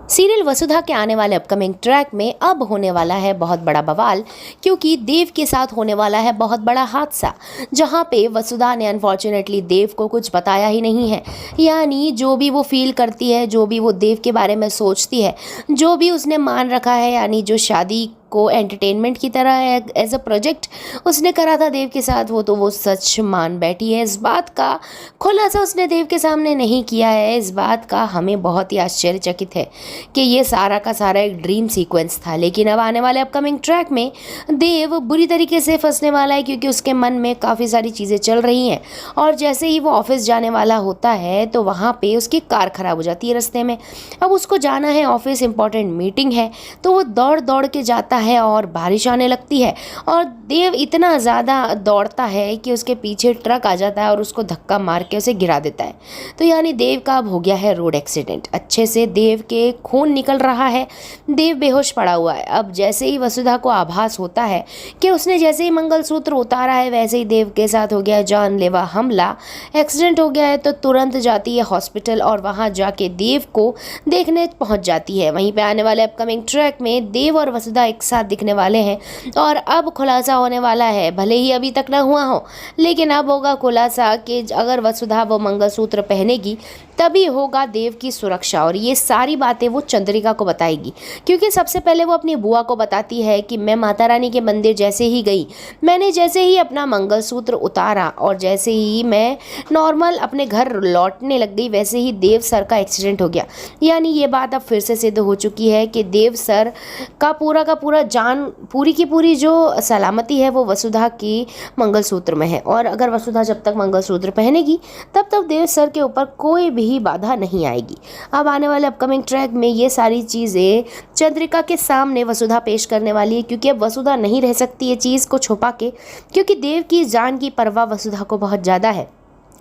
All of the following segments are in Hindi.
सीरियल वसुधा के आने वाले अपकमिंग ट्रैक में अब होने वाला है बहुत बड़ा बवाल, क्योंकि देव के साथ होने वाला है बहुत बड़ा हादसा, जहां पे वसुधा ने अनफॉर्चुनेटली देव को कुछ बताया ही नहीं है। यानी जो भी वो फील करती है, जो भी वो देव के बारे में सोचती है, जो भी उसने मान रखा है, यानी जो शादी को एंटरटेनमेंट की तरह एज अ प्रोजेक्ट उसने करा था देव के साथ, वो सच मान बैठी है। इस बात का खुलासा उसने देव के सामने नहीं किया है। इस बात का हमें बहुत ही आश्चर्यचकित है कि ये सारा का सारा एक ड्रीम सीक्वेंस था। लेकिन अब आने वाले अपकमिंग ट्रैक में देव बुरी तरीके से फंसने वाला है, क्योंकि उसके मन में काफ़ी सारी चीज़ें चल रही हैं। और जैसे ही वो ऑफिस जाने वाला होता है तो वहाँ पे उसकी कार ख़राब हो जाती है रास्ते में। अब उसको जाना है ऑफिस, इंपॉर्टेंट मीटिंग है, तो वो दौड़ दौड़ के जाता है और बारिश आने लगती है। और देव इतना ज़्यादा दौड़ता है कि उसके पीछे ट्रक आ जाता है और उसको धक्का मार के उसे गिरा देता है। तो यानी देव का अब हो गया है रोड एक्सीडेंट। अच्छे से देव के खून निकल रहा है, देव बेहोश पड़ा हुआ है। अब जैसे ही वसुधा को आभास होता है कि उसने जैसे ही मंगलसूत्र उतारा है, वैसे ही देव के साथ हो गया है जानलेवा हमला, एक्सीडेंट हो गया है, तो तुरंत जाती है हॉस्पिटल और वहाँ जाके देव को देखने पहुँच जाती है। वहीं पे आने वाले अपकमिंग ट्रैक में देव और वसुधा एक साथ दिखने वाले हैं और अब खुलासा होने वाला है। भले ही अभी तक ना हुआ हो, लेकिन अब होगा खुलासा कि अगर वसुधा वो मंगलसूत्र पहनेगी तभी होगा देव की सुरक्षा। और ये सारी बातें वो चंद्रिका को बताएगी, क्योंकि सबसे पहले वो अपनी बुआ को बताती है कि मैं माता रानी के मंदिर जैसे ही गई, मैंने जैसे ही अपना मंगलसूत्र उतारा और जैसे ही मैं नॉर्मल अपने घर लौटने लग गई, वैसे ही देव सर का एक्सीडेंट हो गया। यानी ये बात अब फिर से सिद्ध हो चुकी है कि देव सर का पूरा जान, पूरी की पूरी जो सलामती है वो वसुधा की मंगलसूत्र में है। और अगर वसुधा जब तक मंगलसूत्र पहनेगी तब तक देव सर के ऊपर कोई भी बाधा नहीं आएगी। अब आने वाले अपकमिंग ट्रैक में ये सारी चीज़ें चंद्रिका के सामने वसुधा पेश करने वाली है, क्योंकि अब वसुधा नहीं रह सकती ये चीज़ को छुपा के, क्योंकि देव की जान की परवाह वसुधा को बहुत ज़्यादा है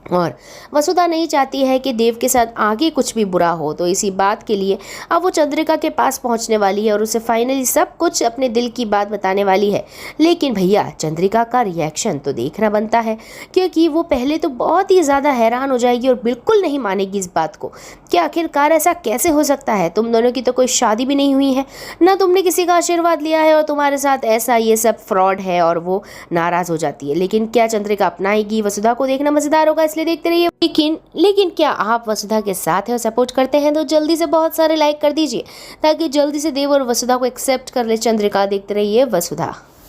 और वसुधा नहीं चाहती है कि देव के साथ आगे कुछ भी बुरा हो। तो इसी बात के लिए अब वो चंद्रिका के पास पहुंचने वाली है और उसे फाइनली सब कुछ अपने दिल की बात बताने वाली है। लेकिन भैया चंद्रिका का रिएक्शन तो देखना बनता है, क्योंकि वो पहले तो बहुत ही ज़्यादा हैरान हो जाएगी और बिल्कुल नहीं मानेगी इस बात को कि आखिरकार ऐसा कैसे हो सकता है। तुम दोनों की तो कोई शादी भी नहीं हुई है, ना तुमने किसी का आशीर्वाद लिया है और तुम्हारे साथ ऐसा ये सब फ्रॉड है। और वो नाराज़ हो जाती है। लेकिन क्या चंद्रिका अपनाएगी? वसुधा को देखना मज़ेदार होगा, इसलिए देखते रहिए। लेकिन क्या आप वसुधा के साथ है और सपोर्ट करते हैं? तो जल्दी से बहुत सारे लाइक कर दीजिए, ताकि जल्दी से देव और वसुधा को एक्सेप्ट कर ले चंद्रिका। देखते रहिए वसुधा।